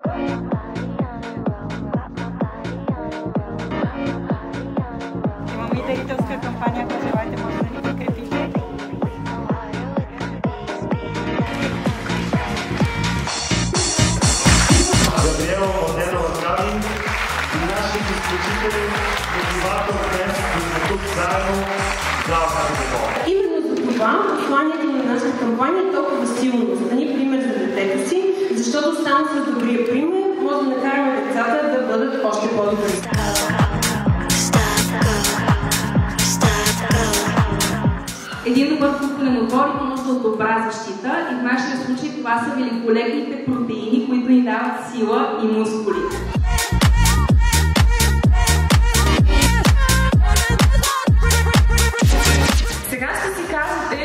Имаме и дарителска кампания, ако желаете, може да ни подкрепите. Габриела Младенова Крави и нашите изключителни мотиватори днес, които сме тук заедно в залата на Бога. Именно за това посланието на нашата кампания е толкова силно. Стани пример за детето си, защото само с добрия пример може да накараме децата да бъдат още по-добри. Един добър футболен отбор има нужда от добра защита и в нашия случай това са великолепните протеини, които ни дават сила и мускули. Сега ще си кажете,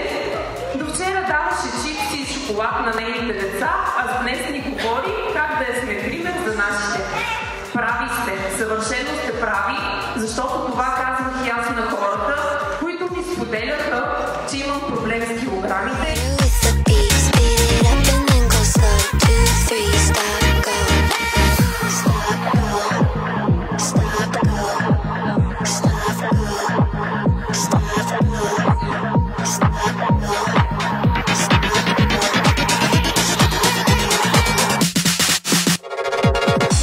до вчера даваше чипси и шоколад на нейните деца, а днес ни говори как да сме пример за нашите. Прави сте, съвършено сте прави, защото това казвах и аз на хората, които ми споделяха, че имам проблем с килограмите.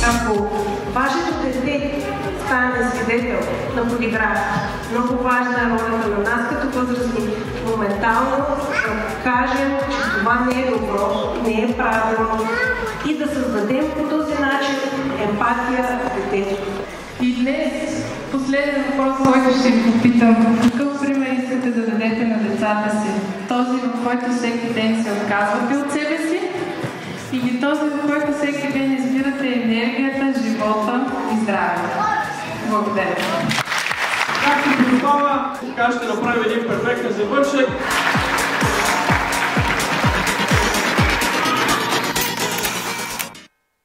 Ако вашето дете стане свидетел на подигравка, много важна е ролята на нас като възрастни. Моментално да кажем, че това не е добро, не е правилно и да създадем по този начин емпатия в детето. И днес последен въпрос, който ще ви попитам. Какъв пример искате да дадете на децата си? Този, в който всеки ден се отказвате от себе си? Или този, в който всеки ден избирате енергията, живота и здравето? Благодаря. Както подобава, така ще направим един перфектен завършек.